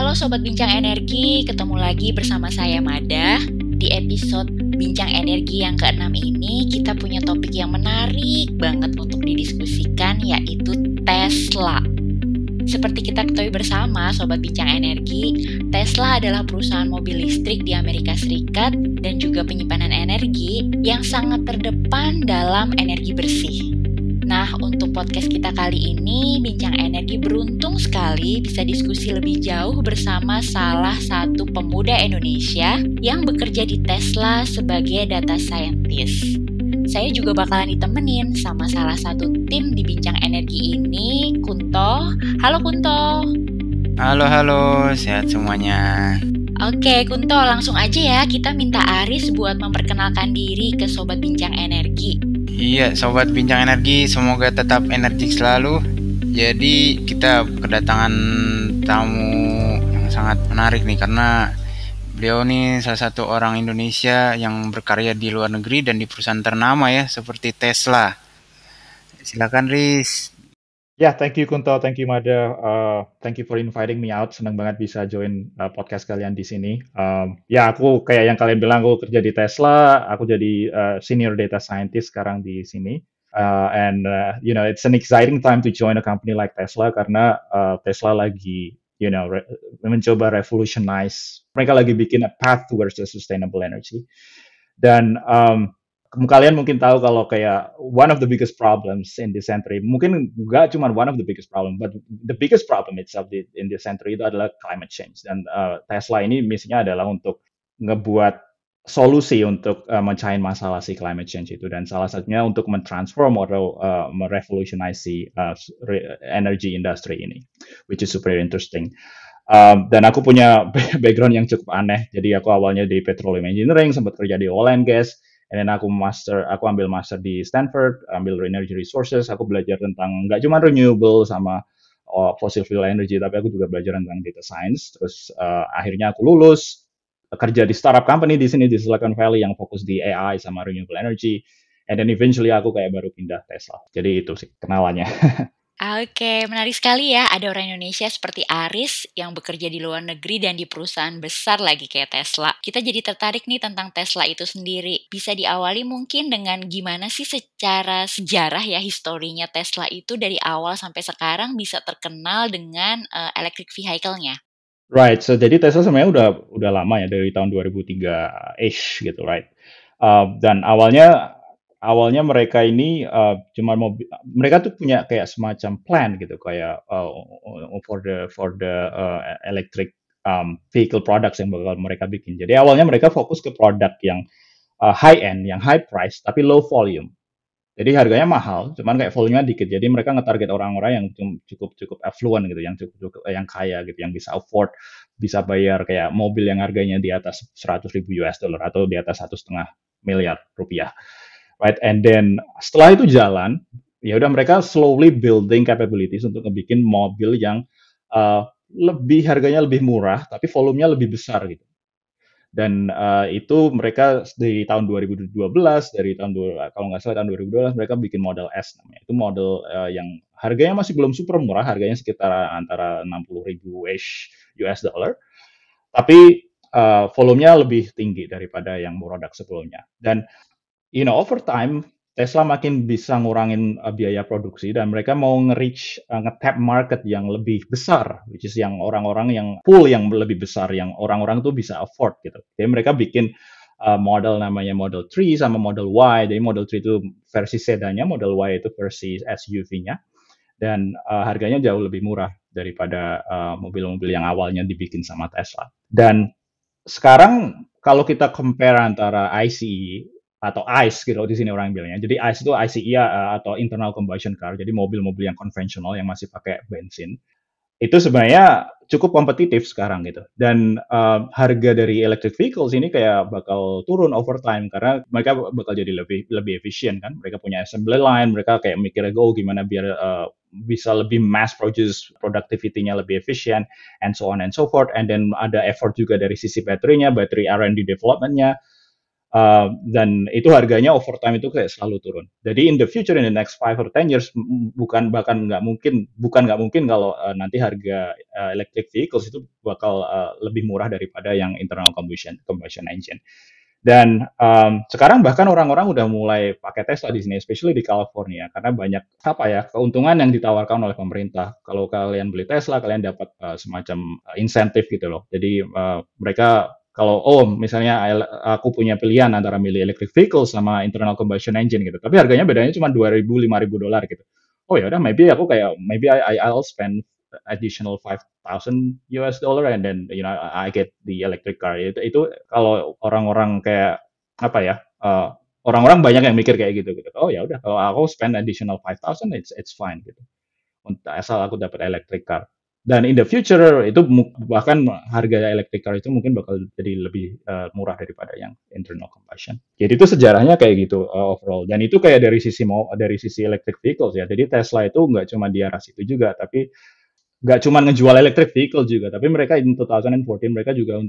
Halo Sobat Bincang Energi, ketemu lagi bersama saya Mada. Di episode Bincang Energi yang ke-6 ini, kita punya topik yang menarik banget untuk didiskusikan, yaitu Tesla. Seperti kita ketahui bersama, Sobat Bincang Energi, Tesla adalah perusahaan mobil listrik di Amerika Serikat dan juga penyimpanan energi yang sangat terdepan dalam energi bersih. Nah, untuk podcast kita kali ini, Bincang Energi beruntung sekali bisa diskusi lebih jauh bersama salah satu pemuda Indonesia yang bekerja di Tesla sebagai data scientist. Saya juga bakalan ditemenin sama salah satu tim di Bincang Energi ini, Kunto. Halo Kunto. Halo, sehat semuanya. Oke, Kunto, langsung aja ya kita minta Aris buat memperkenalkan diri ke Sobat Bincang Energi. Iya, Sobat Bincang Energi, semoga tetap energik selalu. Jadi kita kedatangan tamu yang sangat menarik nih, karena beliau nih salah satu orang Indonesia yang berkarya di luar negeri dan di perusahaan ternama ya, seperti Tesla. Silakan Riz. Ya, thank you Kunto, thank you Mada, thank you for inviting me out. Senang banget bisa join podcast kalian di sini. Ya, aku kayak yang kalian bilang, aku kerja di Tesla, aku jadi senior data scientist sekarang di sini. It's an exciting time to join a company like Tesla karena Tesla lagi, mencoba revolutionize. Mereka lagi bikin a path towards a sustainable energy. Dan kalian mungkin tahu kalau kayak one of the biggest problems in this century, mungkin nggak cuma one of the biggest problem, but the biggest problem itself in this century itu adalah climate change. Dan Tesla ini misinya adalah untuk ngebuat solusi untuk mencahin masalah si climate change itu. Dan salah satunya untuk mentransform atau merevolutionasi energy industry ini, which is super interesting. Dan aku punya background yang cukup aneh. Jadi aku awalnya di petroleum engineering, sempat kerja di oil and gas. And then aku ambil master di Stanford, ambil energy resources. Aku belajar tentang nggak cuma renewable sama fossil fuel energy, tapi aku juga belajar tentang data science. Terus akhirnya aku lulus kerja di startup company di sini di Silicon Valley yang fokus di AI sama renewable energy. And then eventually aku kayak baru pindah Tesla. Jadi itu sih kenalannya. Oke, menarik sekali ya ada orang Indonesia seperti Aris yang bekerja di luar negeri dan di perusahaan besar lagi kayak Tesla. Kita jadi tertarik nih tentang Tesla itu sendiri. Bisa diawali mungkin dengan gimana sih secara sejarah ya historinya Tesla itu dari awal sampai sekarang bisa terkenal dengan electric vehicle-nya. Right, so jadi Tesla sebenarnya udah lama ya, dari tahun 2003-ish gitu, right? Dan awalnya mereka ini mereka tuh punya kayak semacam plan gitu, kayak for the electric vehicle products yang bakal mereka bikin. Jadi awalnya mereka fokus ke produk yang high end, yang high price tapi low volume. Jadi harganya mahal, cuman kayak volumenya dikit. Jadi mereka nge-target orang-orang yang cukup affluent gitu, yang cukup yang kaya gitu, yang bisa afford, bisa bayar kayak mobil yang harganya di atas 100.000 US dollar atau di atas 1,5 miliar rupiah. Right, and then setelah itu jalan, ya udah mereka slowly building capabilities untuk ngebikin mobil yang harganya lebih murah, tapi volumenya lebih besar gitu. Dan itu mereka dari tahun 2012, kalau nggak salah tahun 2012 mereka bikin Model S namanya. Itu model yang harganya masih belum super murah, harganya sekitar antara 60.000-ish US dollar. Tapi volumenya lebih tinggi daripada yang produk sebelumnya. Dan over time Tesla makin bisa ngurangin biaya produksi dan mereka mau nge-tap market yang lebih besar, which is yang orang-orang yang pool yang lebih besar, yang orang-orang tuh bisa afford gitu. Jadi mereka bikin model namanya Model 3 sama Model Y. Jadi Model 3 itu versi sedannya, Model Y itu versi SUV-nya. Dan harganya jauh lebih murah daripada mobil-mobil yang awalnya dibikin sama Tesla. Dan sekarang kalau kita compare antara ICE atau ICE gitu di sini orang bilangnya. Jadi ICE itu ICE atau internal combustion car. Jadi mobil-mobil yang konvensional yang masih pakai bensin. Itu sebenarnya cukup kompetitif sekarang gitu. Dan harga dari electric vehicles ini kayak bakal turun over time karena mereka bakal jadi lebih efisien kan. Mereka punya assembly line, mereka kayak mikir gimana biar bisa lebih mass produce, productivity-nya lebih efisien, and so on and so forth. And then ada effort juga dari sisi baterai R&D development-nya. Dan itu harganya over time itu kayak selalu turun. Jadi in the future, in the next 5 or 10 years, bukan nggak mungkin kalau nanti harga electric vehicles itu bakal lebih murah daripada yang internal combustion engine. Dan sekarang bahkan orang-orang udah mulai pakai Tesla di sini, especially di California, karena banyak keuntungan yang ditawarkan oleh pemerintah. Kalau kalian beli Tesla, kalian dapat semacam insentif gitu loh. Jadi mereka kalau misalnya aku punya pilihan antara milih electric vehicle sama internal combustion engine gitu, tapi harganya bedanya cuma $2,000-5,000 gitu. Oh ya udah, maybe I'll spend additional $5,000 and then I get the electric car. Itu kalau orang-orang kayak orang-orang banyak yang mikir kayak gitu. Oh ya udah, kalau aku spend additional 5,000, it's fine gitu. Asal aku dapat electric car. Dan in the future itu bahkan harga electric car itu mungkin bakal jadi lebih murah daripada yang internal combustion. Jadi itu sejarahnya kayak gitu overall. Dan itu kayak dari sisi electric vehicles ya. Jadi Tesla itu nggak cuma di arah situ juga, tapi nggak cuma ngejual electric vehicle juga, tapi mereka in 2014 mereka juga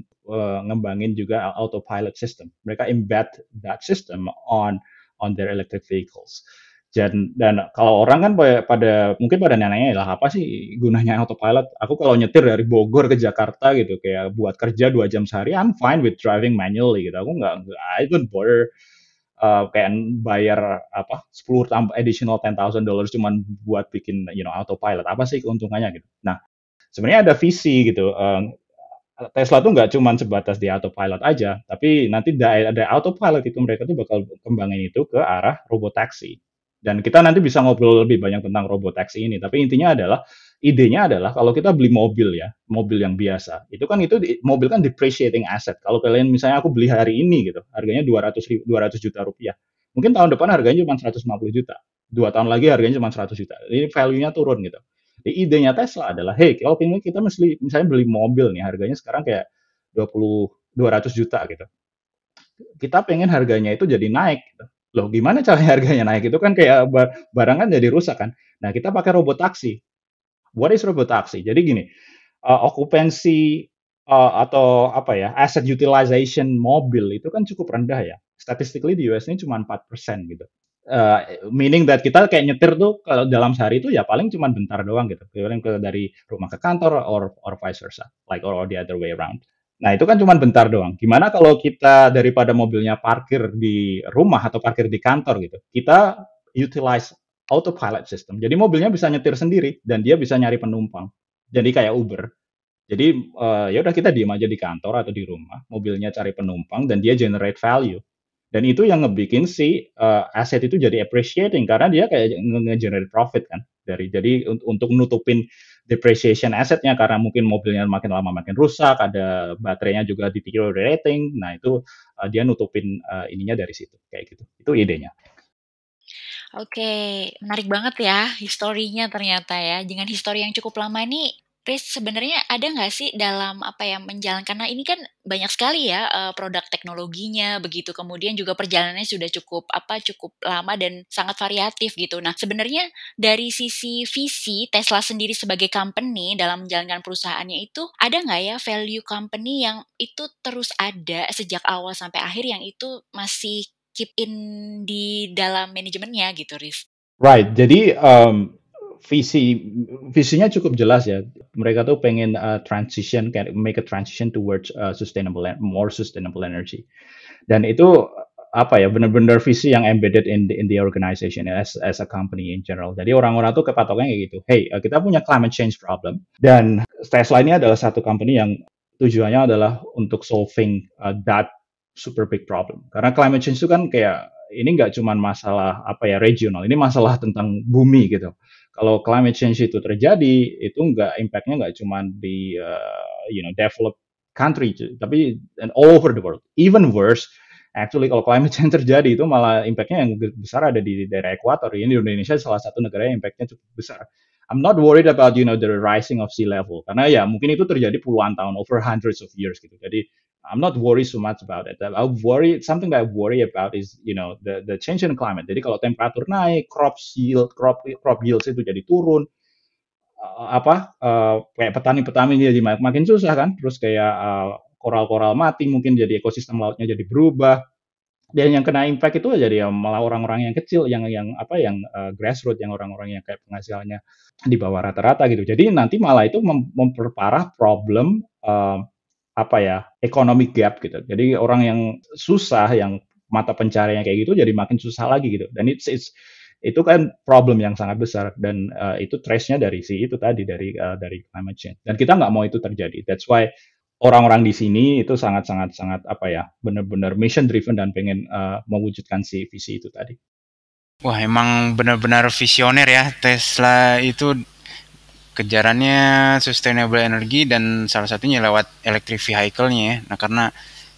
ngembangin juga autopilot system. Mereka embed that system on their electric vehicles. Dan kalau orang kan mungkin pada nanya lah, apa sih gunanya autopilot? Aku kalau nyetir dari Bogor ke Jakarta gitu, kayak buat kerja 2 jam sehari, I'm fine with driving manually gitu. Aku I don't bother kayak bayar 10 additional $10,000 cuman buat bikin autopilot. Apa sih keuntungannya gitu. Nah, sebenarnya ada visi gitu. Tesla tuh nggak cuma sebatas di autopilot aja, tapi nanti ada autopilot itu mereka tuh bakal kembangin itu ke arah robotaxi. Dan kita nanti bisa ngobrol lebih banyak tentang robotaxi ini. Tapi idenya adalah kalau kita beli mobil yang biasa, mobil kan depreciating asset. Kalau kalian misalnya aku beli hari ini gitu, harganya 200 juta rupiah. Mungkin tahun depan harganya cuma 150 juta. 2 tahun lagi harganya cuma 100 juta. Ini value-nya turun gitu. Jadi idenya Tesla adalah, hey, kalau kita misalnya beli mobil nih, harganya sekarang kayak 200 juta gitu. Kita pengen harganya itu jadi naik gitu. Loh, gimana caranya harganya naik? Itu kan kayak barang kan jadi rusak kan. Nah, kita pakai robotaxi. What is robotaxi? Jadi gini, okupansi atau asset utilization mobil itu kan cukup rendah ya. Statistically di US ini cuma 4% gitu. Meaning that kita kayak nyetir tuh kalau dalam sehari itu ya paling cuma bentar doang gitu. Paling dari rumah ke kantor or vice versa, or the other way around. Nah, itu kan cuma bentar doang. Gimana kalau kita daripada mobilnya parkir di rumah atau parkir di kantor gitu, kita utilize autopilot system. Jadi mobilnya bisa nyetir sendiri dan dia bisa nyari penumpang. Jadi kayak Uber. Jadi ya udah kita diem aja di kantor atau di rumah, mobilnya cari penumpang dan dia generate value. Dan itu yang ngebikin si aset itu jadi appreciating karena dia kayak nge-generate profit kan. Jadi untuk nutupin depreciation asetnya karena mungkin mobilnya makin lama makin rusak, ada baterainya juga deteriorating. Nah, itu dia nutupin ininya dari situ kayak gitu. Itu idenya. Oke, menarik banget ya historinya ternyata ya. Dengan histori yang cukup lama nih, Chris, sebenarnya ada nggak sih dalam menjalankan, karena ini kan banyak sekali ya produk teknologinya begitu, kemudian juga perjalanannya sudah cukup lama dan sangat variatif gitu. Nah, sebenarnya dari sisi visi Tesla sendiri sebagai company dalam menjalankan perusahaannya itu ada nggak ya value company yang itu terus ada sejak awal sampai akhir yang itu masih keep in di dalam manajemennya gitu, Riz? Right, jadi visinya cukup jelas ya. Mereka tuh pengen make a transition towards more sustainable energy. Dan itu benar-benar visi yang embedded in the organization as a company in general. Jadi orang-orang tuh kepatoknya kayak gitu. Hey, kita punya climate change problem dan Tesla ini adalah satu company yang tujuannya adalah untuk solving that super big problem. Karena climate change itu kan kayak ini nggak cuma masalah regional, ini masalah tentang bumi gitu. Kalau climate change itu terjadi, itu impact-nya nggak cuma di developed country, tapi all over the world. Even worse, actually kalau climate change terjadi itu malah impact-nya yang besar ada di daerah ekuator. Ini Indonesia salah satu negara yang impact-nya cukup besar. I'm not worried about the rising of sea level karena ya mungkin itu terjadi puluhan tahun, over hundreds of years gitu. Jadi I'm not worried so much about it. Something that I worry about is the change in climate. Jadi kalau temperatur naik, crop yields itu jadi turun. Kayak petani-petani jadi makin susah kan. Terus kayak koral-koral mati, mungkin jadi ekosistem lautnya jadi berubah. Dan yang kena impact itu jadi ya malah orang-orang yang kecil, yang grassroots, yang orang-orang yang kayak penghasilannya di bawah rata-rata gitu. Jadi nanti malah itu memperparah problem apa ya, economic gap gitu. Jadi orang yang susah, yang mata pencariannya kayak gitu, jadi makin susah lagi gitu. Dan itu kan problem yang sangat besar dan itu trace-nya dari si itu tadi dari climate change. Dan kita nggak mau itu terjadi. That's why orang-orang di sini itu sangat apa ya, benar-benar mission driven dan pengen mewujudkan si visi itu tadi. Wah, emang benar-benar visioner ya Tesla itu, kejarannya sustainable energy dan salah satunya lewat electric vehicle-nya ya. Nah, karena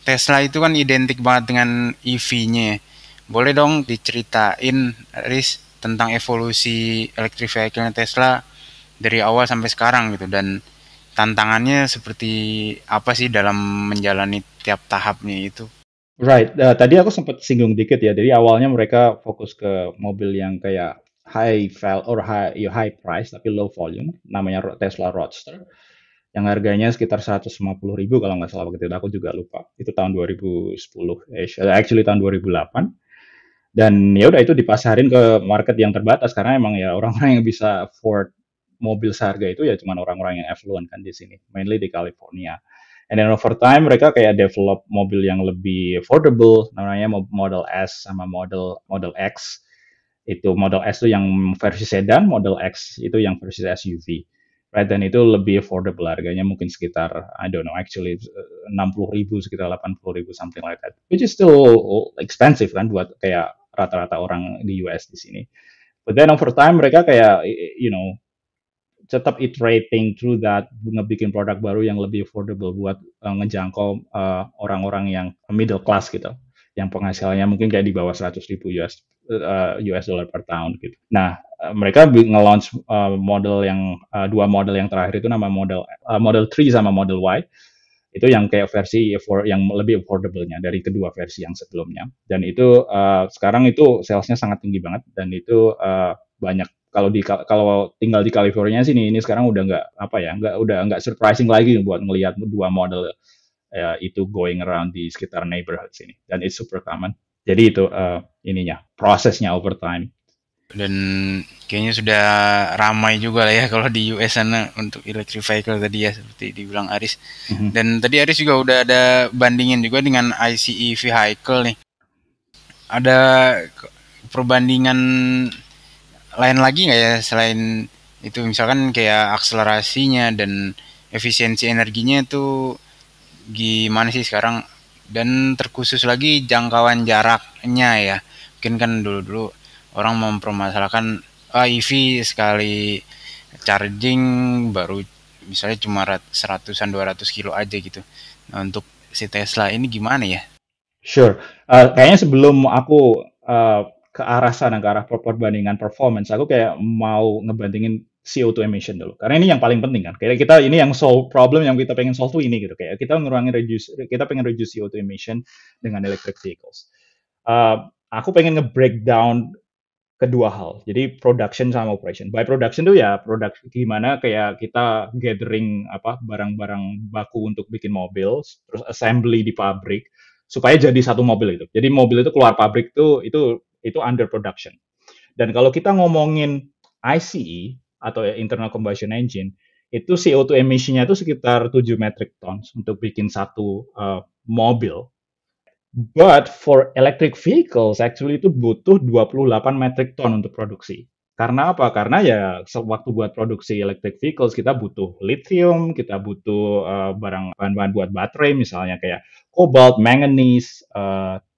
Tesla itu kan identik banget dengan EV-nya. Boleh dong diceritain, Riz, tentang evolusi electric vehicle-nya Tesla dari awal sampai sekarang gitu, dan tantangannya seperti apa sih dalam menjalani tiap tahapnya itu? Right, tadi aku sempat singgung dikit ya. Jadi awalnya mereka fokus ke mobil yang kayak high price tapi low volume, namanya Tesla Roadster, yang harganya sekitar 150.000 kalau nggak salah waktu itu. Aku juga lupa. Itu tahun 2010, actually tahun 2008. Dan ya udah itu dipasarin ke market yang terbatas karena emang ya orang-orang yang bisa afford mobil seharga itu ya cuman orang-orang yang affluent kan di sini, mainly di California. And then over time mereka kayak develop mobil yang lebih affordable, namanya Model S sama Model X. Itu Model S itu yang versi sedan, Model X itu yang versi SUV. Right, dan itu lebih affordable, harganya mungkin sekitar, I don't know, actually 60.000, sekitar 80.000, something like that. Which is still expensive kan buat kayak rata-rata orang di US di sini. But then over time mereka kayak, tetap iterating through that, ngebikin produk baru yang lebih affordable buat ngejangkau orang-orang yang middle class gitu, yang penghasilannya mungkin kayak di bawah 100.000 US dollar per tahun gitu. Nah, mereka nge-launch dua model yang terakhir itu nama Model 3 sama Model Y. Itu yang kayak versi yang lebih affordable-nya dari kedua versi yang sebelumnya. Dan itu sekarang itu salesnya sangat tinggi banget dan itu banyak kalau tinggal di California sini ini sekarang udah nggak surprising lagi buat ngelihat dua model itu going around di sekitar neighborhood sini, dan it's super common. Jadi itu prosesnya over time. Dan kayaknya sudah ramai juga lah ya kalau di US sana untuk electric vehicle tadi ya, seperti dibilang Aris. Dan tadi Aris juga udah ada bandingin juga dengan ICE vehicle nih. Ada perbandingan lain lagi nggak ya selain itu, misalkan kayak akselerasinya dan efisiensi energinya itu gimana sih sekarang, dan terkhusus lagi jangkauan jaraknya ya. Mungkin kan dulu-dulu orang mempermasalahkan EV sekali charging baru misalnya cuma 100-200 kilo aja gitu. Nah, untuk si Tesla ini gimana ya? Sure. Kayaknya sebelum aku ke arah sana, ke arah perbandingan performance, aku kayak mau ngebandingin CO2 emission dulu. Karena ini yang paling penting kan. Kayak kita ini yang problem yang kita pengen solve tuh ini gitu. Kayak kita kita pengen reduce CO2 emission dengan electric vehicles. Aku pengen nge-breakdown kedua hal. Jadi production sama operation. By production tuh ya gimana kayak kita gathering barang-barang baku untuk bikin mobil, terus assembly di pabrik supaya jadi satu mobil itu. Jadi mobil itu keluar pabrik itu under production. Dan kalau kita ngomongin ICE atau internal combustion engine, itu CO2 emisinya itu sekitar 7 metric tons untuk bikin satu mobil. But for electric vehicles actually itu butuh 28 metric ton untuk produksi. Karena apa? Karena ya waktu buat produksi electric vehicles kita butuh lithium, kita butuh bahan-bahan buat baterai misalnya kayak cobalt, manganese,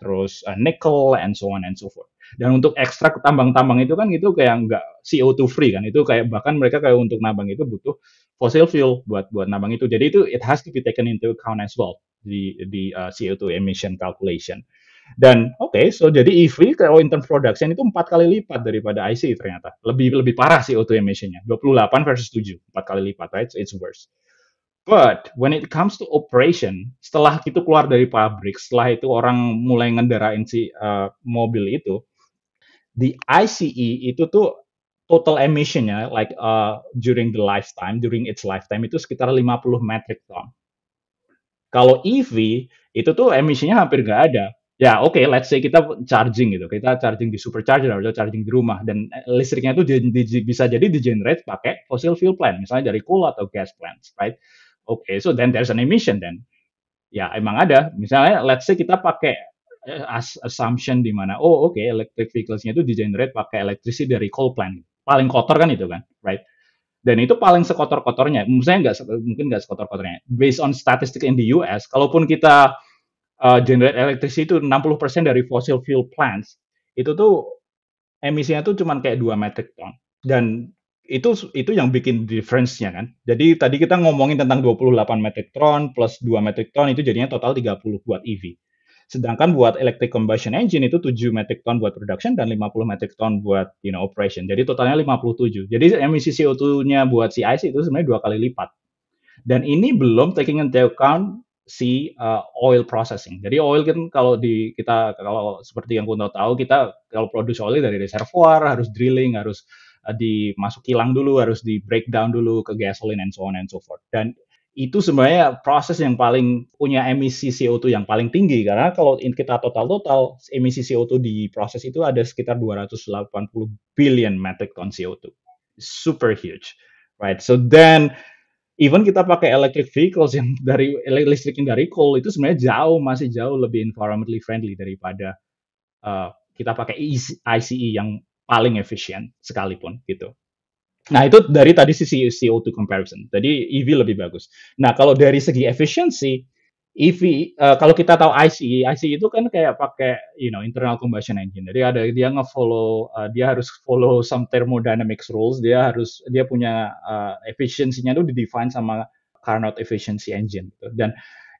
terus nickel, and so on and so forth. Dan untuk ekstrak tambang-tambang itu kan itu kayak nggak CO2 free kan, itu kayak bahkan mereka kayak untuk nambang itu butuh fossil fuel buat nambang itu. Jadi itu it has to be taken into account as well di CO2 emission calculation. Dan so jadi EV kalau in terms production itu 4 kali lipat daripada ICE ternyata. Lebih parah CO2 emission-nya. 28 versus 7, 4 kali lipat, right? It's worse. But when it comes to operation, setelah itu keluar dari pabrik, setelah itu orang mulai ngendarain si mobil itu, di ICE itu tuh total emission-nya during its lifetime itu sekitar 50 metric ton. Kalau EV itu tuh emisinya hampir nggak ada. Ya, oke, let's say kita charging gitu, kita charging di supercharger atau charging di rumah dan listriknya itu bisa jadi di-generate pakai fossil fuel plant, misalnya dari coal atau gas plants, right? Oke, so then there's an emission then. Ya, emang ada. Misalnya, let's say kita pakai assumption di mana, oh oke, electric vehicles-nya itu di-generate pakai electricity dari coal plant. Paling kotor kan itu kan, right? Dan itu paling sekotor-kotornya. Misalnya mungkin nggak sekotor-kotornya. Based on statistic in the US, kalaupun kita generate electricity itu 60% dari fossil fuel plants, itu tuh emisinya tuh cuma kayak 2 metric ton. Dan itu yang bikin difference-nya kan. Jadi tadi kita ngomongin tentang 28 metric ton plus 2 metric ton itu jadinya total 30 buat EV. Sedangkan buat electric combustion engine itu 7 metric ton buat production dan 50 metric ton buat operation. Jadi totalnya 57. Jadi emisi CO2-nya buat si IC itu sebenarnya 2 kali lipat. Dan ini belum taking into account si oil processing. Jadi oil kan kalau seperti yang kita tahu kita kalau produce oil dari reservoir harus drilling, harus dimasuk kilang dulu, harus di breakdown dulu ke gasoline and so on and so forth. Dan itu sebenarnya proses yang paling punya emisi CO2 yang paling tinggi karena kalau kita total emisi CO2 di proses itu ada sekitar 280 billion metric ton CO2. Super huge. Right. So then even kita pakai electric vehicles yang dari listrik yang dari coal itu sebenarnya masih jauh lebih environmentally friendly daripada kita pakai ICE yang paling efisien sekalipun gitu. Nah itu dari tadi sisi CO2 comparison. Jadi EV lebih bagus. Nah kalau dari segi efficiency, EV kalau kita tahu ICE itu kan kayak pakai internal combustion engine. Jadi dia harus follow some thermodynamics rules. Dia punya efisiensinya itu di-define sama Carnot efficiency engine. Gitu. Dan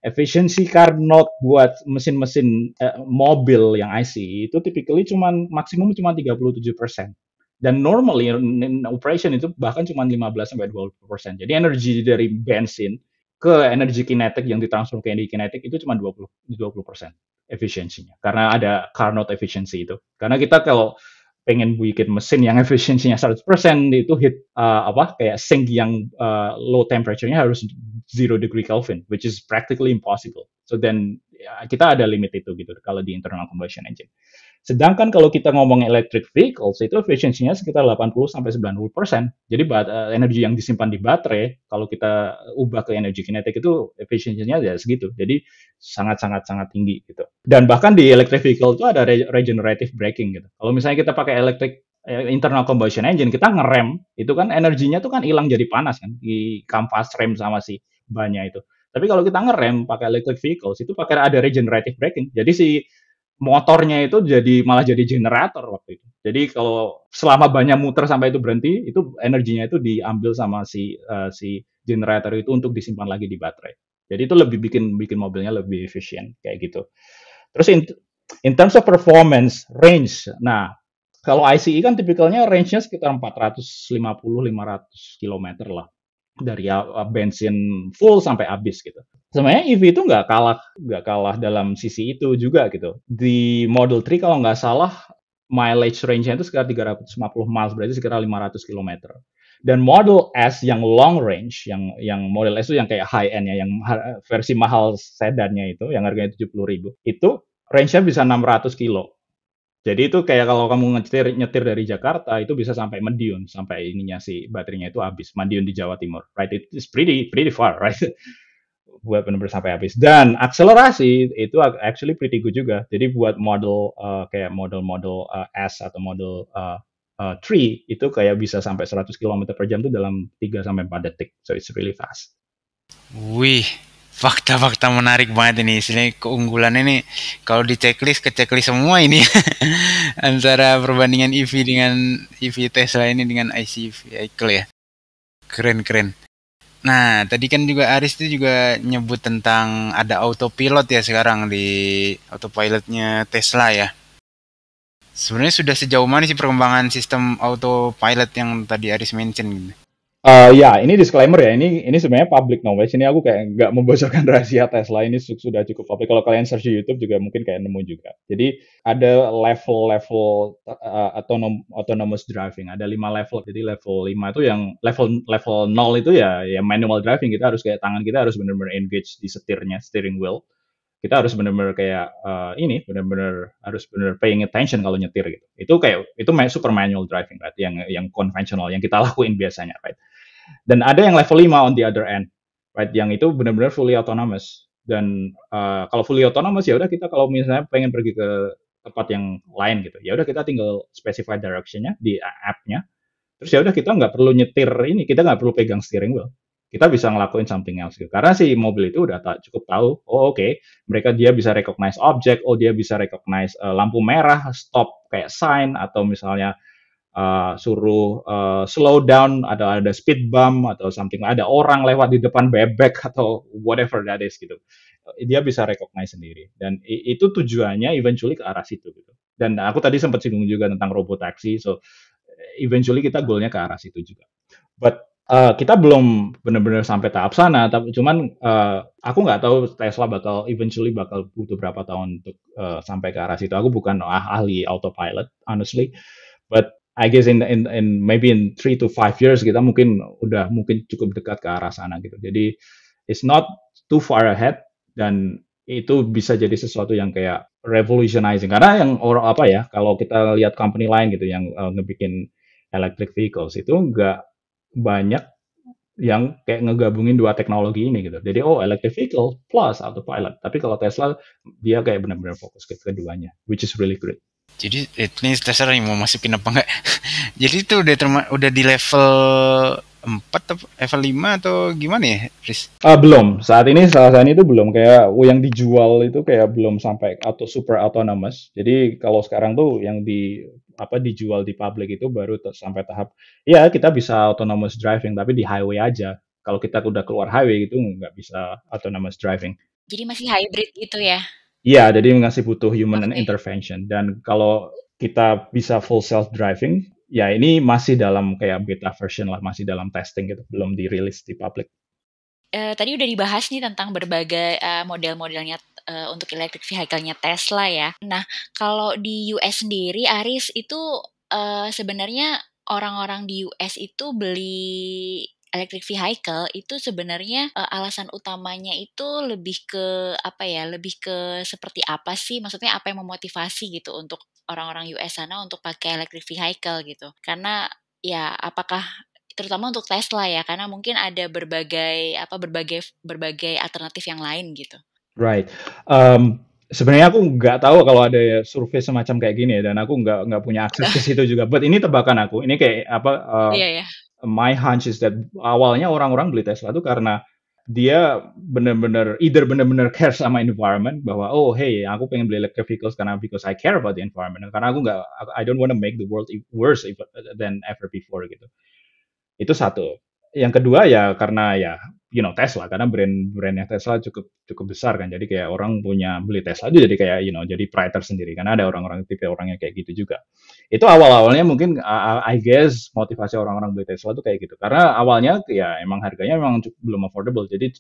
efisiensi Carnot buat mesin-mesin mobil yang ICE itu typically maksimum cuma 37%. Dan normally in operation itu bahkan cuma 15-20%. Jadi energi dari bensin ke energi kinetik yang ditransfer ke energi kinetik itu cuma 20% efisiensinya. Karena ada Carnot efficiency itu. Karena kita kalau pengen bikin mesin yang efisiensinya 100% itu kayak sink yang low temperature-nya harus 0 degree Kelvin, which is practically impossible. So then kita ada limit itu gitu kalau di internal combustion engine. Sedangkan kalau kita ngomong electric vehicles, itu efisiensinya sekitar 80-90%. Jadi energi yang disimpan di baterai, kalau kita ubah ke energi kinetik itu efisiensinya ya segitu. Jadi sangat-sangat tinggi gitu. Dan bahkan di electric vehicle itu ada regenerative braking gitu. Kalau misalnya kita pakai internal combustion engine, kita ngerem, itu kan energinya tuh kan hilang jadi panas kan, di kampas rem sama si bannya itu. Tapi kalau kita ngerem pakai electric vehicles, itu pakai ada regenerative braking. Jadi si motornya itu malah jadi generator waktu itu. Jadi kalau selama banyak muter sampai itu berhenti, itu energinya itu diambil sama si generator itu untuk disimpan lagi di baterai. Jadi itu lebih bikin mobilnya lebih efisien kayak gitu. Terus in terms of performance, range. Nah, kalau ICE kan tipikalnya range-nya sekitar 450-500 km lah. Dari bensin full sampai habis gitu. Sebenarnya EV itu nggak kalah dalam sisi itu juga gitu. Di Model 3 kalau nggak salah mileage range-nya itu sekitar 350 miles, berarti sekitar 500 km. Dan Model S yang long range, yang Model S itu yang kayak high end ya, yang versi mahal sedannya itu, yang harganya 70.000, itu range-nya bisa 600 kilo. Jadi itu kayak kalau kamu nyetir dari Jakarta itu bisa sampai Madiun, sampai ininya si baterainya itu habis. Madiun di Jawa Timur, right? It's pretty far, right? Buat benar-benar sampai habis. Dan akselerasi itu actually pretty good juga. Jadi buat model kayak model S atau model 3 itu kayak bisa sampai 100 km per jam itu dalam 3-4 detik. So it's really fast. Wih, fakta-fakta menarik banget ini. Istilahnya keunggulan ini kalau di checklist semua ini antara perbandingan EV dengan EV Tesla ini dengan IC vehicle ya. Keren. Nah, tadi kan juga Aris itu juga nyebut tentang ada autopilot ya sekarang di autopilotnya Tesla ya. Sebenarnya sudah sejauh mana sih perkembangan sistem autopilot yang tadi Aris mention gitu? Ya, ini disclaimer ya. Ini sebenarnya public knowledge. Ini aku kayak nggak membocorkan rahasia Tesla. Ini sudah cukup public. Kalau kalian search di YouTube juga mungkin kayak nemu juga. Jadi ada level autonomous driving. Ada 5 level. Jadi level 5 itu yang level 0 itu ya manual driving. Kita harus kayak tangan kita harus benar-benar engage di steering wheel. kita harus benar-benar kayak ini benar-benar harus benar paying attention kalau nyetir gitu. Itu kayak itu super manual driving, right? Yang konvensional yang kita lakuin biasanya, right? Dan ada yang level 5 on the other end, right? Yang itu benar-benar fully autonomous. Dan kalau fully autonomous ya udah kita kalau misalnya pengen pergi ke tempat yang lain gitu, ya udah kita tinggal specify directionnya di app-nya. Terus ya udah kita nggak perlu nyetir ini, kita nggak perlu pegang steering wheel. Kita bisa ngelakuin something else gitu. Karena si mobil itu udah cukup tahu, oh oke, dia bisa recognize object, oh dia bisa recognize lampu merah, stop kayak sign, atau misalnya suruh slow down, ada speed bump atau something, ada orang lewat di depan bebek atau whatever that is gitu. Dia bisa recognize sendiri. Dan itu tujuannya eventually ke arah situ gitu. Dan aku tadi sempat singgung juga tentang robotaxi, so eventually kita goalnya ke arah situ juga. But kita belum benar-benar sampai tahap sana, tapi cuman aku nggak tahu Tesla eventually bakal butuh berapa tahun untuk sampai ke arah situ. Aku bukan ahli autopilot, honestly, but I guess in maybe in 3 to 5 years kita mungkin cukup dekat ke arah sana gitu. Jadi it's not too far ahead, dan itu bisa jadi sesuatu yang kayak revolutionizing, karena yang orang apa ya, kalau kita lihat company lain gitu yang ngebikin electric vehicles itu nggak banyak yang kayak ngegabungin dua teknologi ini gitu. Jadi electric vehicle plus autopilot. Tapi kalau Tesla dia kayak benar-benar fokus ke keduanya, which is really great. Jadi ini Tesla yang mau masukin apa enggak? Jadi itu udah di level 4 atau level 5 atau gimana ya, Riz? Belum. Saat ini itu belum, kayak yang dijual itu kayak belum sampai atau super autonomous. Jadi kalau sekarang tuh yang dijual di public itu baru sampai tahap ya kita bisa autonomous driving tapi di highway aja. Kalau kita udah keluar highway itu nggak bisa autonomous driving. Jadi masih hybrid gitu ya? Iya, jadi masih butuh human intervention. Dan kalau kita bisa full self driving, ya ini masih dalam kayak beta version lah, masih dalam testing gitu, belum dirilis di public. Tadi udah dibahas nih tentang berbagai model-modelnya untuk electric vehicle-nya Tesla ya. Nah, kalau di US sendiri, Aris, itu sebenarnya orang-orang di US itu beli electric vehicle itu sebenarnya alasan utamanya itu lebih ke apa ya? Lebih ke seperti apa sih? Maksudnya apa yang memotivasi gitu untuk orang-orang US sana untuk pakai electric vehicle gitu? Karena ya apakah terutama untuk Tesla ya, karena mungkin ada berbagai alternatif yang lain gitu. Right. Sebenarnya aku nggak tahu kalau ada survei semacam kayak gini ya, dan aku nggak punya akses ke situ juga. But ini tebakan aku. Ini kayak apa? Iya ya. My hunch is that awalnya orang-orang beli Tesla itu karena dia benar-benar care sama environment, bahwa hey, aku pengen beli electric vehicles karena because I care about the environment, karena I don't want to make the world worse than ever before gitu. Itu satu. Yang kedua ya karena ya Tesla, karena brandnya Tesla cukup besar kan, jadi kayak orang beli Tesla itu jadi kayak jadi pride tersendiri, karena ada tipe orangnya kayak gitu juga. Itu awalnya mungkin I guess motivasi orang-orang beli Tesla itu kayak gitu, karena awalnya ya emang harganya memang belum affordable, jadi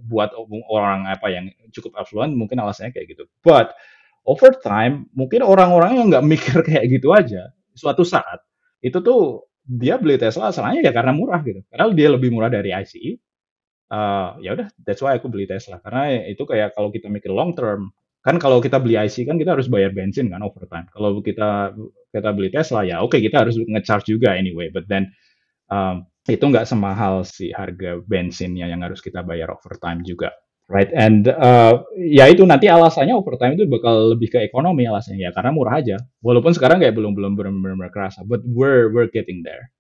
buat orang apa yang cukup affluent mungkin alasannya kayak gitu. But over time mungkin orang-orang yang nggak mikir kayak gitu aja, suatu saat itu tuh dia beli Tesla asalnya ya karena murah gitu, karena dia lebih murah dari ICE. Ya udah, that's why aku beli Tesla, karena itu kayak kalau kita mikir long term, kan kalau kita beli ICE kan kita harus bayar bensin kan overtime. Kalau kita beli Tesla ya oke, kita harus ngecharge juga anyway, but then itu nggak semahal si harga bensinnya yang harus kita bayar overtime juga. Right, and ya itu nanti alasannya overtime itu bakal lebih ke ekonomi alasannya ya, karena murah aja. Walaupun sekarang kayak belum benar-benar kerasa, but we're getting there.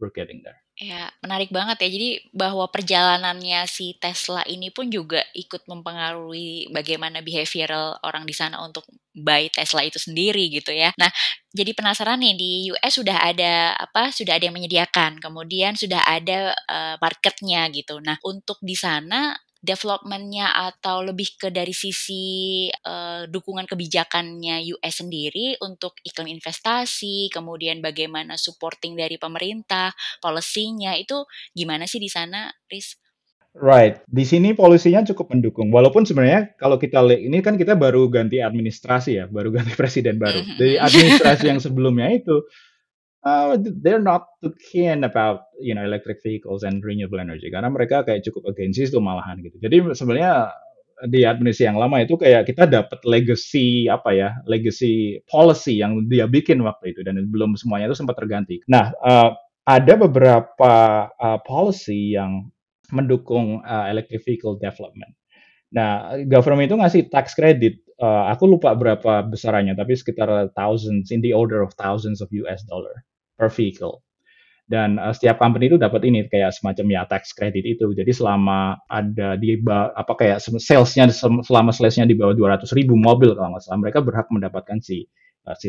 We're getting there. Ya, menarik banget ya. Jadi bahwa perjalanannya si Tesla ini pun juga ikut mempengaruhi bagaimana behavioral orang di sana untuk buy Tesla itu sendiri gitu ya. Nah, jadi penasaran nih, di US sudah ada yang menyediakan, kemudian sudah ada marketnya gitu. Nah, untuk di sana development-nya atau lebih ke dari sisi dukungan kebijakannya US sendiri untuk iklim investasi, kemudian bagaimana supporting dari pemerintah, policy-nya itu gimana sih di sana, Riz? Right, di sini polisinya cukup mendukung. Walaupun sebenarnya kalau kita lihat ini kan kita baru ganti administrasi ya, baru ganti presiden baru. Dari administrasi yang sebelumnya itu they're not too keen about electric vehicles and renewable energy, karena mereka kayak cukup against itu malahan gitu. Jadi sebenarnya di administrasi yang lama itu kayak kita dapat legacy apa ya, legacy policy yang dia bikin waktu itu dan belum semuanya itu sempat terganti. Nah, ada beberapa policy yang mendukung electric vehicle development. Nah, government itu ngasih tax credit. Aku lupa berapa besarannya, tapi sekitar thousands, in the order of thousands of US dollar per vehicle. Dan setiap company itu dapat ini kayak semacam ya tax credit itu. Jadi selama ada di apa kayak salesnya selama salesnya di bawah 200.000 mobil kalau nggak salah, mereka berhak mendapatkan si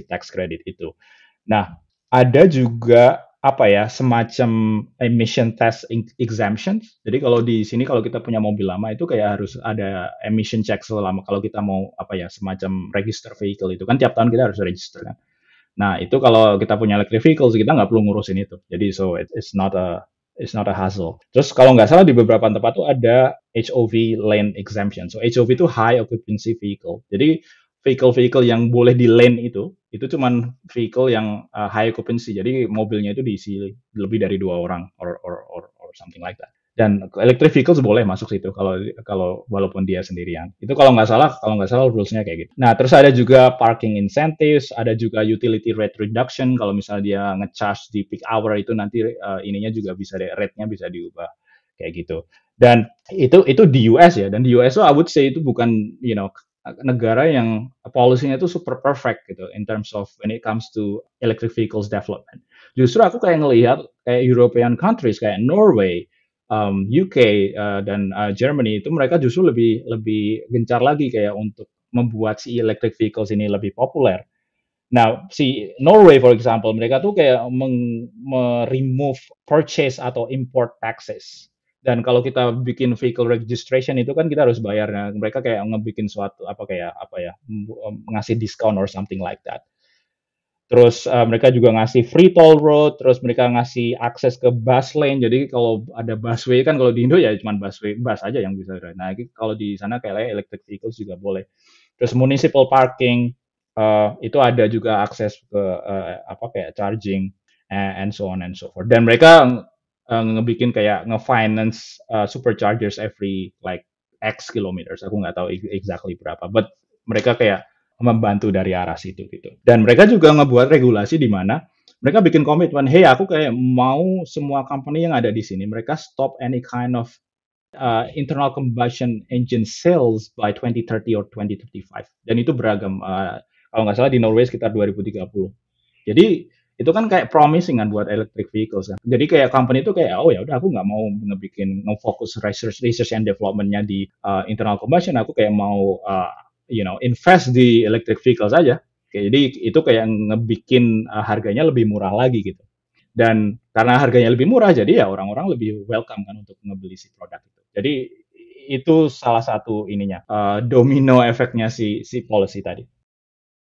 tax credit itu. Nah, ada juga apa ya semacam emission test exemption. Jadi kalau di sini kalau kita punya mobil lama itu kayak harus ada emission check selama kalau kita mau apa ya semacam register vehicle itu kan tiap tahun kita harus register kan. Nah, itu kalau kita punya electric vehicles, kita nggak perlu ngurusin itu. Jadi, so it's not a hassle. Terus kalau nggak salah di beberapa tempat tuh ada HOV lane exemption. So, HOV itu high occupancy vehicle. Jadi, vehicle-vehicle yang boleh di lane itu cuman vehicle yang high occupancy. Jadi, mobilnya itu diisi lebih dari 2 orang or something like that. Dan electric vehicles boleh masuk situ kalau walaupun dia sendirian. Itu kalau nggak salah rulesnya kayak gitu. Nah, terus ada juga parking incentives, ada juga utility rate reduction. Kalau misalnya dia ngecharge di peak hour itu nanti ininya juga bisa rate-nya bisa diubah kayak gitu. Dan itu di US ya. Dan di US I would say itu bukan negara yang policy-nya itu super perfect gitu in terms of when it comes to electric vehicles development. Justru aku kayak ngelihat kayak European countries kayak Norway, UK dan Germany itu mereka justru lebih gencar lagi kayak untuk membuat si electric vehicles ini lebih populer. Nah, si Norway for example, mereka tuh kayak remove purchase atau import taxes. Dan kalau kita bikin vehicle registration itu kan kita harus bayar. Nah, mereka kayak ngebikin suatu apa ya, ngasih discount or something like that. Terus mereka juga ngasih free toll road, terus mereka ngasih akses ke bus lane. Jadi kalau ada busway kan kalau di Indo ya cuma bus aja yang bisa. Nah, kalau di sana kayak electric vehicles juga boleh. Terus municipal parking itu ada juga akses ke apa kayak charging and so on and so forth. Dan mereka ngebikin kayak nge-finance superchargers every like X kilometers. Aku nggak tahu exactly berapa, but mereka kayak membantu dari arah situ gitu. Dan mereka juga ngebuat regulasi di mana mereka bikin komitmen, hey aku kayak mau semua company yang ada di sini, mereka stop any kind of internal combustion engine sales by 2030 or 2035. Dan itu beragam. Kalau nggak salah di Norway sekitar 2030. Jadi itu kan kayak promising kan buat electric vehicles kan. Jadi kayak company itu kayak oh ya udah aku nggak mau ngefokus research and developmentnya di internal combustion, aku kayak mau invest di electric vehicles aja. Jadi itu kayak ngebikin harganya lebih murah lagi gitu. Dan karena harganya lebih murah, jadi ya orang-orang lebih welcome kan untuk ngebeli si produk itu. Jadi itu salah satu ininya domino efeknya si policy tadi.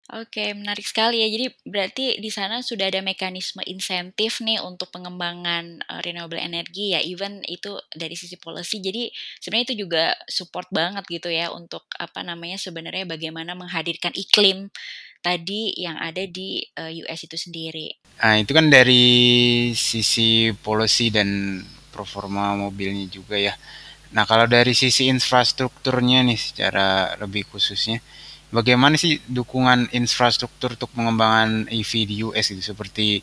Oke, menarik sekali ya. Jadi berarti di sana sudah ada mekanisme insentif nih untuk pengembangan renewable energy ya, even itu dari sisi policy. Jadi sebenarnya itu juga support banget gitu ya untuk sebenarnya bagaimana menghadirkan iklim tadi yang ada di US itu sendiri. Nah, itu kan dari sisi policy dan performa mobilnya juga ya. Nah, kalau dari sisi infrastrukturnya nih secara lebih khususnya, bagaimana sih dukungan infrastruktur untuk pengembangan EV di US itu seperti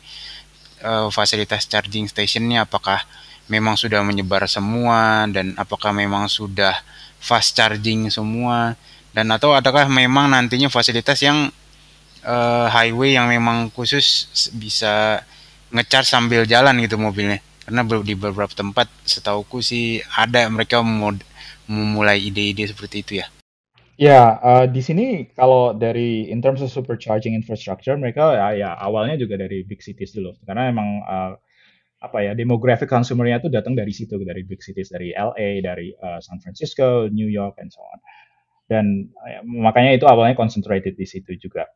fasilitas charging stationnya, apakah memang sudah menyebar semua dan apakah memang sudah fast charging semua, dan atau adakah memang nantinya fasilitas yang highway yang memang khusus bisa ngecharge sambil jalan gitu mobilnya, karena di beberapa tempat setauku sih ada mereka memulai ide-ide seperti itu ya. Ya, di sini kalau dari in terms of supercharging infrastructure, mereka ya awalnya juga dari big cities dulu. Karena emang demographic consumernya itu datang dari situ, dari big cities, dari LA, dari San Francisco, New York, and so on. Dan makanya itu awalnya concentrated di situ juga.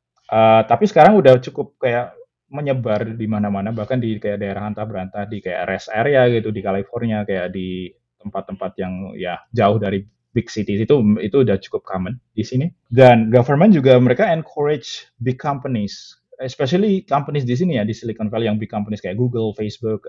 Tapi sekarang udah cukup kayak menyebar di mana-mana, bahkan di kayak daerah antah berantah, di kayak rest area gitu, di California, kayak di tempat-tempat yang ya jauh dari big cities itu udah cukup common di sini. Dan government juga mereka encourage big companies especially companies di sini ya, di Silicon Valley, yang big companies kayak Google, Facebook,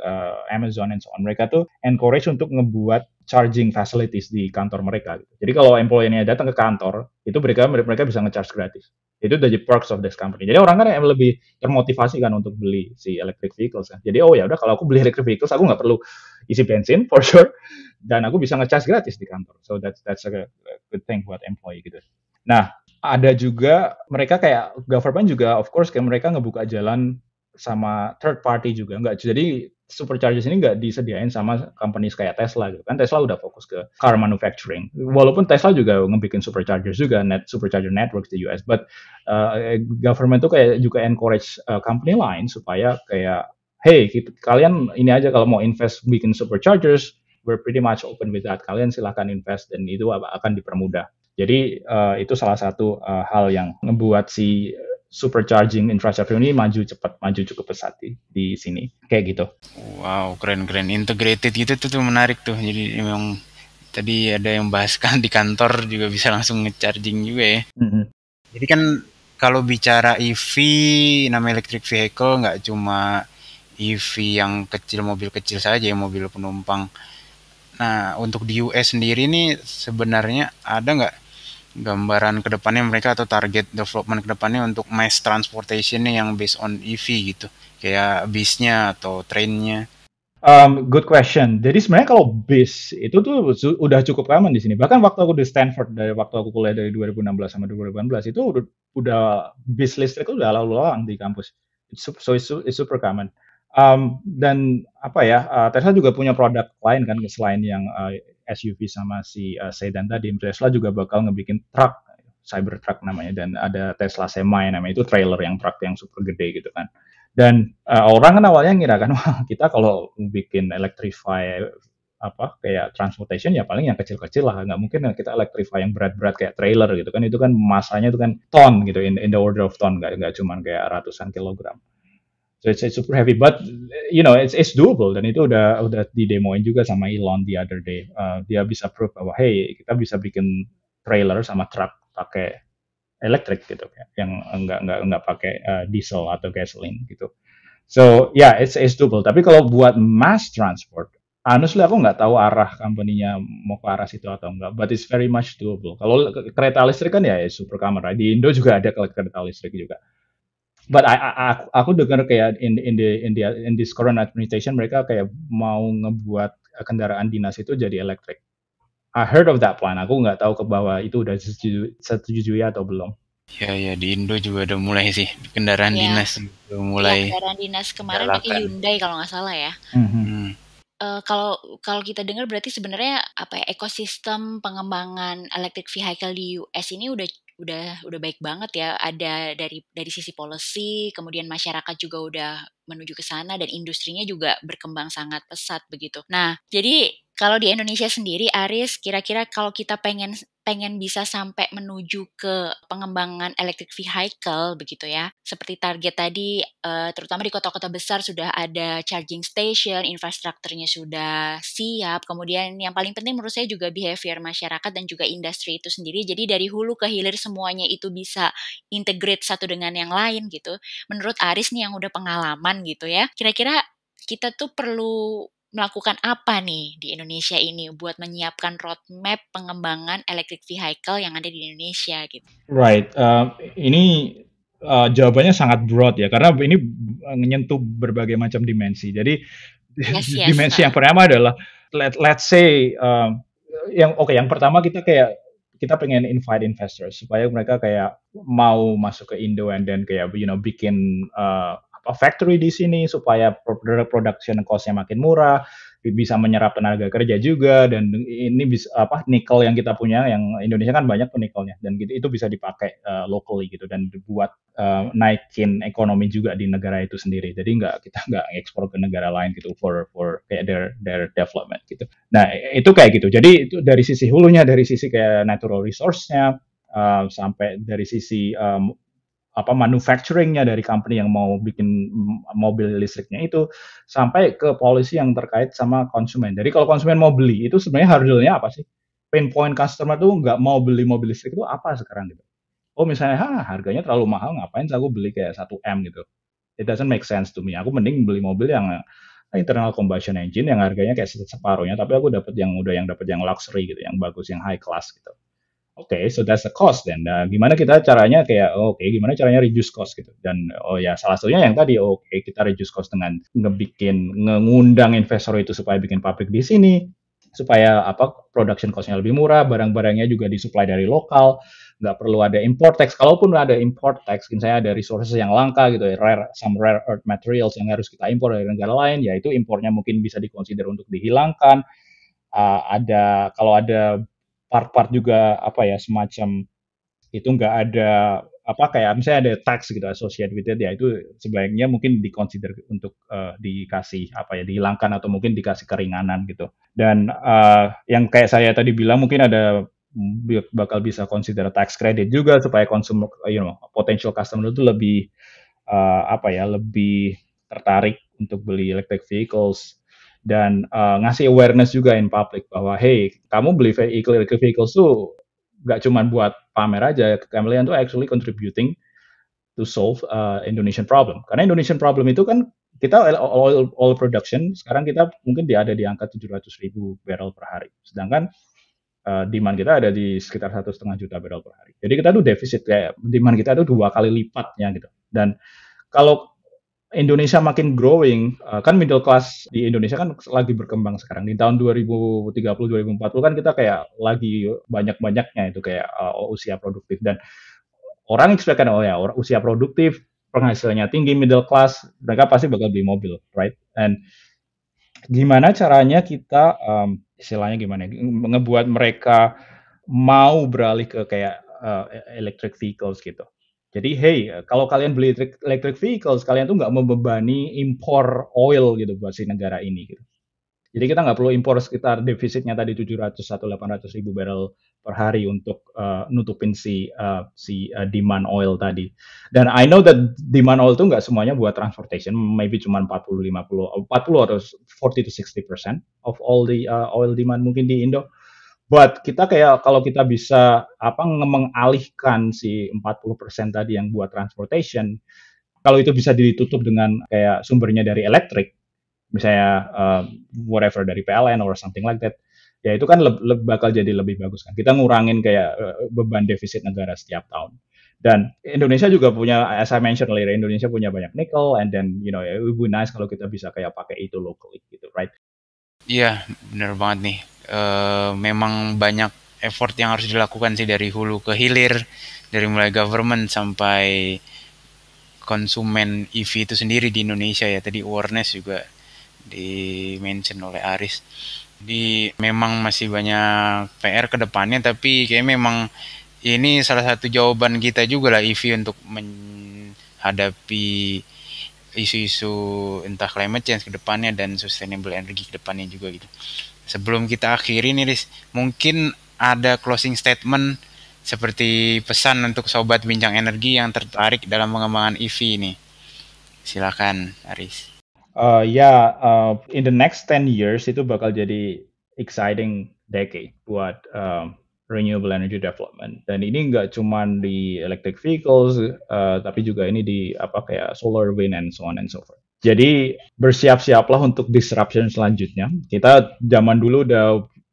Amazon, and so on, mereka tuh encourage untuk ngebuat charging facilities di kantor mereka. Gitu. Jadi kalau employee-nya datang ke kantor, itu mereka bisa nge-charge gratis. Itu udah jadi perks of this company. Jadi orang kan yang lebih termotivasi kan untuk beli si electric vehicles kan. Jadi oh ya udah, kalau aku beli electric vehicles, aku nggak perlu isi bensin for sure, dan aku bisa nge-charge gratis di kantor. So that's a good thing buat employee gitu. Nah, ada juga mereka kayak government juga, of course, kayak mereka ngebuka jalan sama third party juga. Nggak, jadi superchargers ini nggak disediain sama companies kayak Tesla gitu kan. Tesla udah fokus ke car manufacturing. Walaupun Tesla juga ngebikin superchargers juga, supercharger networks di US, but government tuh kayak juga encourage company lain supaya kayak, hey, kalian ini aja kalau mau invest bikin superchargers, we're pretty much open with that. Kalian silahkan invest dan itu akan dipermudah. Jadi itu salah satu hal yang membuat si supercharging infrastructure ini maju cepat, maju cukup pesat di sini, kayak gitu. Wow, keren-keren, integrated gitu tuh menarik tuh. Jadi memang tadi ada yang bahas kan di kantor juga bisa langsung ngecharging juga ya. Mm-hmm. Jadi kan kalau bicara EV, nama electric vehicle nggak cuma EV yang kecil, mobil kecil saja, mobil penumpang. Nah, untuk di US sendiri nih sebenarnya ada nggak gambaran kedepannya mereka atau target development kedepannya untuk mass transportation yang based on EV gitu, kayak bisnya atau trainnya? Good question. Jadi sebenarnya kalau bis itu tuh udah cukup common di sini. Bahkan waktu aku di Stanford, dari waktu aku kuliah dari 2016 sampai 2018 itu udah bis listrik udah lalu lalang di kampus. It's super common. Dan apa ya, Tesla juga punya produk lain kan selain yang SUV sama si sedan tadi. Tesla juga bakal ngebikin truk, Cybertruck namanya, dan ada Tesla Semi namanya, itu trailer yang truk yang super gede gitu kan. Dan orang kan awalnya ngira kan, wah kita kalau bikin electrify kayak transportation ya paling yang kecil-kecil lah, nggak mungkin kita electrify yang berat-berat kayak trailer gitu kan, itu kan masanya itu kan ton gitu, in the order of ton, nggak cuma kayak ratusan kilogram. So it's super heavy, but it's doable, dan itu udah didemoin juga sama Elon the other day. Dia bisa prove bahwa hey, kita bisa bikin trailer sama truck pakai elektrik gitu, yang nggak pakai diesel atau gasoline gitu. So yeah, it's doable. Tapi kalau buat mass transport, honestly aku nggak tahu arah company-nya mau ke arah situ atau enggak, but it's very much doable. Kalau kereta listrik kan ya super common, right? Di Indo juga ada kereta listrik juga. But aku dengar kayak in this current administration mereka kayak mau ngebuat kendaraan dinas itu jadi elektrik. I heard of that plan. Aku nggak tahu ke bawah itu udah setujui atau belum. Ya di Indo juga udah mulai sih kendaraan dinas udah mulai. Kendaraan dinas kemarin pakai Hyundai kalau nggak salah ya. Kalau kita dengar berarti sebenarnya ekosistem pengembangan electric vehicle di US ini udah baik banget ya. Ada dari sisi policy, kemudian masyarakat juga udah menuju ke sana, dan industrinya juga berkembang sangat pesat begitu. Nah, jadi kalau di Indonesia sendiri, Aris, kira-kira kalau kita pengen bisa sampai menuju ke pengembangan electric vehicle begitu ya, seperti target tadi, terutama di kota-kota besar sudah ada charging station, infrastrukturnya sudah siap, kemudian yang paling penting menurut saya juga behavior masyarakat dan juga industri itu sendiri. Jadi dari hulu ke hilir semuanya itu bisa integrate satu dengan yang lain gitu. Menurut Aris nih yang udah pengalaman gitu ya, kira-kira kita tuh perlu melakukan apa nih di Indonesia ini buat menyiapkan roadmap pengembangan electric vehicle yang ada di Indonesia gitu? Right, ini jawabannya sangat broad ya, karena ini menyentuh berbagai macam dimensi. Jadi dimensi yang pertama adalah let's say yang pertama kita pengen invite investors supaya mereka kayak mau masuk ke Indo, and then kayak bikin factory di sini supaya production cost-nya makin murah, bisa menyerap tenaga kerja juga, dan ini bisa nikel yang kita punya, yang Indonesia kan banyak tuh nikelnya, dan gitu itu bisa dipakai locally gitu, dan buat naikin ekonomi juga di negara itu sendiri. Jadi kita nggak ekspor ke negara lain gitu for kayak their development gitu. Nah itu kayak gitu. Jadi itu dari sisi hulunya, dari sisi kayak natural resource-nya, sampai dari sisi manufacturing-nya dari company yang mau bikin mobil listriknya itu, sampai ke policy yang terkait sama konsumen. Jadi kalau konsumen mau beli itu sebenarnya hurdle-nya apa sih? Pain point customer tuh nggak mau beli mobil listrik itu apa sekarang gitu? Oh misalnya, harganya terlalu mahal, ngapain sih aku beli kayak 1 M gitu. It doesn't make sense to me. Aku mending beli mobil yang internal combustion engine yang harganya kayak separuhnya, tapi aku dapat yang luxury gitu, yang bagus, yang high class gitu. Oke, so that's the cost then. Nah, gimana kita caranya kayak gimana caranya reduce cost gitu. Dan ya salah satunya yang tadi kita reduce cost dengan ngundang investor itu supaya bikin pabrik di sini, supaya production cost-nya lebih murah, barang-barangnya juga disuplai dari lokal, nggak perlu ada import tax. Kalaupun ada import tax, misalnya ada resources yang langka gitu, some rare earth materials yang harus kita impor dari negara lain, ya itu impornya mungkin bisa dikonsider untuk dihilangkan. Kalau ada part-part juga semacam itu nggak ada kayak misalnya ada tax gitu associated with it, ya itu sebaiknya mungkin dikonsider untuk dikasih dihilangkan atau mungkin dikasih keringanan gitu. Dan yang kayak saya tadi bilang mungkin ada bakal bisa consider tax credit juga supaya consumer potential customer itu lebih lebih tertarik untuk beli electric vehicles. Dan ngasih awareness juga in public bahwa hey, kamu beli electric vehicles tuh nggak cuma buat pamer aja, kalian tuh actually contributing to solve Indonesian problem. Karena Indonesian problem itu kan kita oil production sekarang kita mungkin ada di angka 700.000 barrel per hari, sedangkan demand kita ada di sekitar 1,5 juta barrel per hari. Jadi kita tuh defisit, kayak demand kita tuh 2 kali lipatnya gitu. Dan kalau Indonesia makin growing, kan middle class di Indonesia kan lagi berkembang sekarang. Di tahun 2030, 2040 kan kita kayak lagi banyak-banyaknya itu kayak usia produktif. Dan orang expect kan, usia produktif, penghasilannya tinggi, middle class, mereka pasti bakal beli mobil, right? And gimana caranya kita, istilahnya gimana, ngebuat mereka mau beralih ke kayak electric vehicles gitu. Jadi, hey, kalau kalian beli electric vehicles, kalian tuh nggak membebani impor oil gitu buat si negara ini gitu. Jadi kita nggak perlu impor sekitar defisitnya tadi 700 atau 800 ribu barrel per hari untuk nutupin si demand oil tadi. Dan I know that demand oil itu nggak semuanya buat transportation, maybe cuma 40 atau 40 to 60% of all the oil demand mungkin di Indo. But kita kayak kalau kita bisa mengalihkan si 40% tadi yang buat transportation, kalau itu bisa ditutup dengan kayak sumbernya dari elektrik, misalnya whatever dari PLN or something like that, ya itu kan bakal jadi lebih bagus kan. Kita ngurangin kayak beban defisit negara setiap tahun. Dan Indonesia juga punya, as I mentioned earlier, Indonesia punya banyak nickel, and then it would be nice kalau kita bisa kayak pakai itu locally gitu, right? Iya, benar banget nih. Memang banyak effort yang harus dilakukan sih dari hulu ke hilir, dari mulai government sampai konsumen EV itu sendiri di Indonesia ya. Tadi awareness juga di-mention oleh Aris. Jadi memang masih banyak PR ke depannya, tapi kayak memang ini salah satu jawaban kita juga lah EV untuk menghadapi isu-isu entah climate change ke depannya dan sustainable energy ke depannya juga gitu. Sebelum kita akhiri nih, Riz, mungkin ada closing statement seperti pesan untuk sobat Bincang Energi yang tertarik dalam pengembangan EV ini. Silakan, Aris. In the next 10 years itu bakal jadi exciting decade buat renewable energy development. Dan ini nggak cuma di electric vehicles, tapi juga ini di kayak solar, wind, and so on and so forth. Jadi bersiap-siaplah untuk disruption selanjutnya. Kita zaman dulu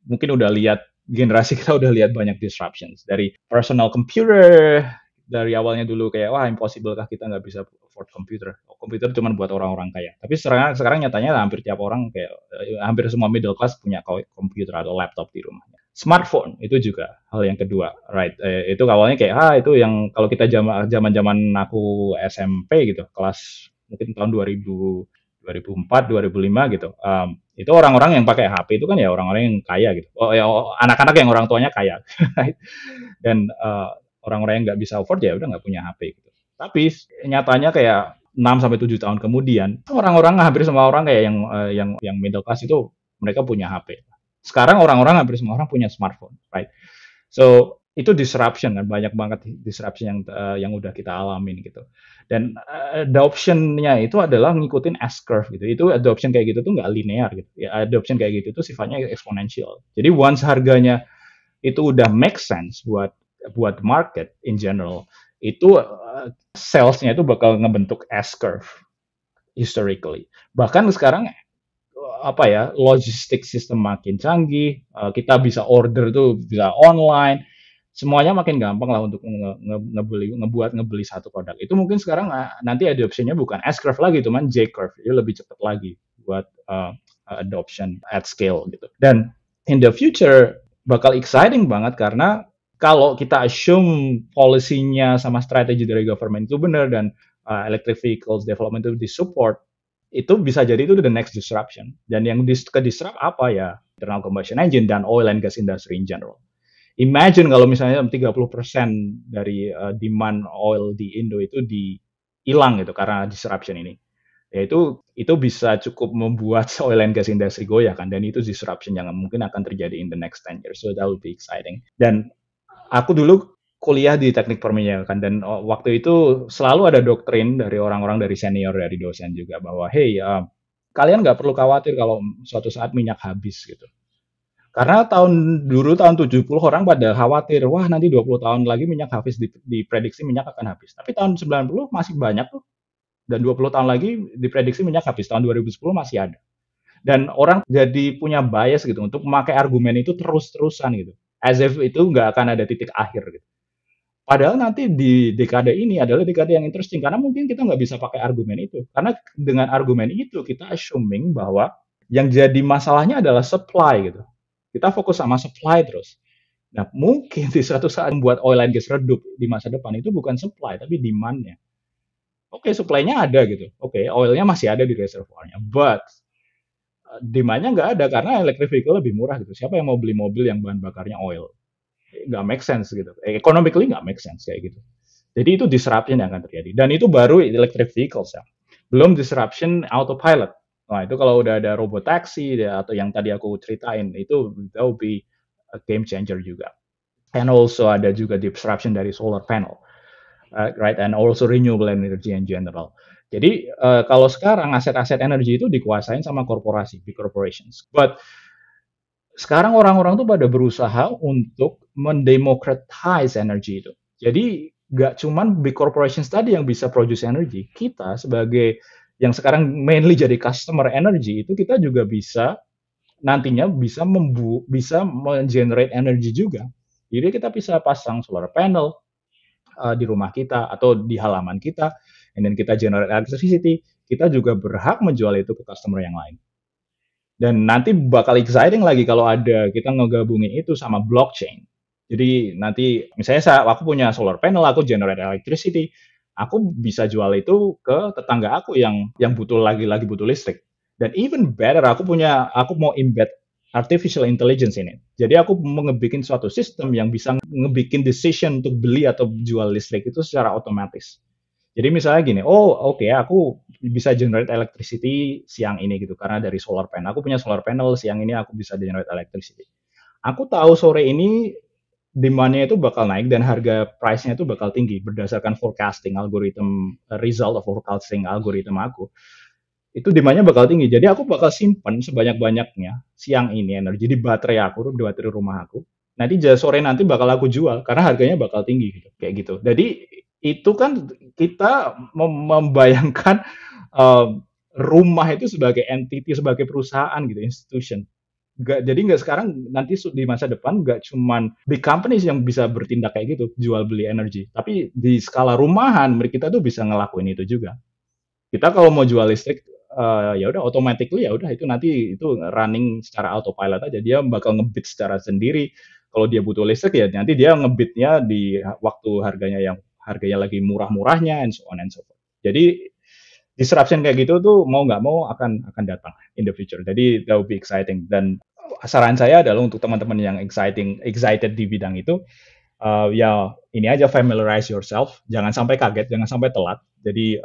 mungkin udah lihat, generasi kita udah lihat banyak disruptions. Dari personal computer, dari awalnya dulu kayak, impossible kah kita nggak bisa afford komputer. Komputer cuma buat orang-orang kaya. Tapi sekarang nyatanya hampir tiap orang, kayak hampir semua middle class punya komputer atau laptop di rumahnya. Smartphone itu juga hal yang kedua, right? Itu awalnya kayak itu yang kalau kita zaman aku SMP gitu, kelas mungkin tahun 2004, 2005 gitu. Itu orang-orang yang pakai HP itu kan ya orang-orang yang kaya gitu. Anak-anak yang orang tuanya kaya. Right? Dan orang-orang yang nggak bisa afford ya udah nggak punya HP gitu. Tapi nyatanya kayak 6-7 tahun kemudian, orang-orang hampir semua orang kayak yang middle class itu mereka punya HP. Sekarang orang-orang hampir semua orang punya smartphone, right? So itu disruption kan, banyak banget disruption yang udah kita alamin gitu. Dan adoption-nya itu adalah ngikutin S-curve gitu. Itu adoption kayak gitu tuh nggak linear gitu. Ya, adoption kayak gitu tuh sifatnya eksponensial. Jadi once harganya itu udah make sense buat buat market in general, itu salesnya itu bakal ngebentuk S-curve historically. Bahkan sekarang logistik sistem makin canggih, kita bisa order tuh bisa online, semuanya makin gampang lah untuk ngebeli satu produk. Itu mungkin sekarang nanti adoptionnya bukan S-curve lagi, cuman J-curve, itu lebih cepat lagi buat adoption at scale gitu. Dan in the future bakal exciting banget karena kalau kita assume policy-nya sama strategi dari government itu benar dan electric vehicles development itu disupport, itu bisa jadi itu the next disruption. Dan yang ke-disrupt apa ya? Internal combustion engine dan oil and gas industry in general. Imagine kalau misalnya 30% dari demand oil di Indo itu hilang gitu karena disruption ini. Ya itu bisa cukup membuat oil and gas industry goyah kan, dan itu disruption yang mungkin akan terjadi in the next 10 years. So that will be exciting. Dan aku dulu kuliah di teknik perminyakan dan waktu itu selalu ada doktrin dari orang-orang dari senior, dari dosen juga bahwa hey, kalian nggak perlu khawatir kalau suatu saat minyak habis gitu. Karena tahun 70 orang pada khawatir, wah nanti 20 tahun lagi minyak habis, diprediksi minyak akan habis. Tapi tahun 90 masih banyak tuh. Dan 20 tahun lagi diprediksi minyak habis, tahun 2010 masih ada. Dan orang jadi punya bias gitu untuk memakai argumen itu terus-terusan gitu. As if itu nggak akan ada titik akhir gitu. Padahal nanti di dekade ini adalah dekade yang interesting, karena mungkin kita nggak bisa pakai argumen itu. Karena dengan argumen itu kita assuming bahwa yang jadi masalahnya adalah supply gitu. Kita fokus sama supply terus. Nah, mungkin di suatu saat membuat oil and gas redup di masa depan itu bukan supply, tapi demand-nya. Oke, supply-nya ada gitu. Oke, oilnya masih ada di reservoirnya. But demand-nya nggak ada karena electric vehicle lebih murah gitu. Siapa yang mau beli mobil yang bahan bakarnya oil? Nggak make sense gitu. Economically nggak make sense kayak gitu. Jadi itu disruption yang akan terjadi. Dan itu baru electric vehicles ya. Belum disruption autopilot. Nah, itu kalau udah ada robot taxi atau yang tadi aku ceritain, itu that will be a game changer juga. And also ada juga disruption dari solar panel, right? And also renewable energy in general. Jadi kalau sekarang aset-aset energi itu dikuasain sama korporasi, big corporations. But sekarang orang-orang tuh pada berusaha untuk mendemocratize energi itu. Jadi nggak cuman big corporations tadi yang bisa produce energi, kita sebagai yang sekarang mainly jadi customer energy itu kita juga bisa nantinya bisa generate energi juga. Jadi kita bisa pasang solar panel di rumah kita atau di halaman kita, and then kita generate electricity, kita juga berhak menjual itu ke customer yang lain. Dan nanti bakal exciting lagi kalau ada kita ngegabungin itu sama blockchain. Jadi nanti misalnya aku punya solar panel, aku generate electricity, aku bisa jual itu ke tetangga aku yang butuh lagi butuh listrik. Dan even better, aku mau embed artificial intelligence ini. Jadi aku mau ngebikin suatu sistem yang bisa ngebikin decision untuk beli atau jual listrik itu secara otomatis. Jadi misalnya gini, aku bisa generate electricity siang ini gitu karena dari solar panel. Aku punya solar panel, siang ini aku bisa generate electricity. Aku tahu sore ini demand-nya itu bakal naik dan harga price-nya itu bakal tinggi berdasarkan forecasting result of forecasting algoritma aku. Itu demand-nya bakal tinggi. Jadi aku bakal simpen sebanyak-banyaknya siang ini energi di baterai aku, di baterai rumah aku. Nanti sore nanti bakal aku jual karena harganya bakal tinggi gitu. Kayak gitu. Jadi itu kan kita membayangkan rumah itu sebagai entity, sebagai perusahaan gitu, institution. Jadi nggak sekarang, nanti di masa depan nggak cuman big companies yang bisa bertindak kayak gitu, jual beli energi, tapi di skala rumahan kita tuh bisa ngelakuin itu juga. Kita kalau mau jual listrik, ya udah automatically ya udah itu nanti itu running secara autopilot aja, dia bakal ngebit secara sendiri. Kalau dia butuh listrik ya nanti dia ngebitnya di waktu harganya lagi murah-murahnya, and so on and so forth. Jadi disruption kayak gitu tuh mau nggak mau akan datang in the future. Jadi that will be exciting. Dan saran saya adalah untuk teman-teman yang excited di bidang itu, ya ini aja, familiarize yourself, jangan sampai kaget, jangan sampai telat. Jadi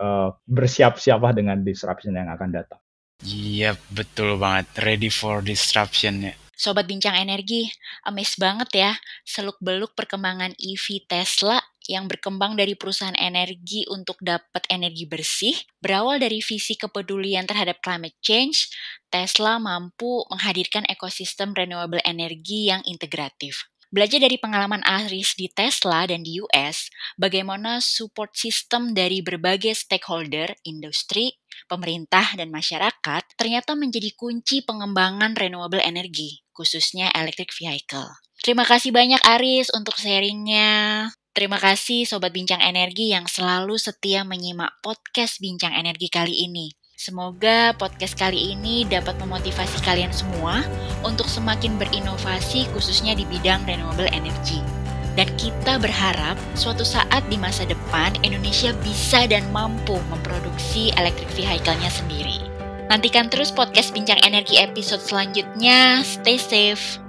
bersiap-siaplah dengan disruption yang akan datang. Iya, betul banget. Ready for disruption ya. Sobat Bincang Energi, amazed banget ya seluk-beluk perkembangan EV Tesla yang berkembang dari perusahaan energi untuk dapat energi bersih. Berawal dari visi kepedulian terhadap climate change, Tesla mampu menghadirkan ekosistem renewable energy yang integratif. Belajar dari pengalaman Aris di Tesla dan di US, bagaimana support system dari berbagai stakeholder, industri, pemerintah, dan masyarakat ternyata menjadi kunci pengembangan renewable energy, khususnya electric vehicle. Terima kasih banyak Aris untuk sharingnya. Terima kasih Sobat Bincang Energi yang selalu setia menyimak podcast Bincang Energi kali ini. Semoga podcast kali ini dapat memotivasi kalian semua untuk semakin berinovasi khususnya di bidang renewable energy. Dan kita berharap suatu saat di masa depan Indonesia bisa dan mampu memproduksi electric vehicle-nya sendiri. Nantikan terus podcast Bincang Energi episode selanjutnya. Stay safe.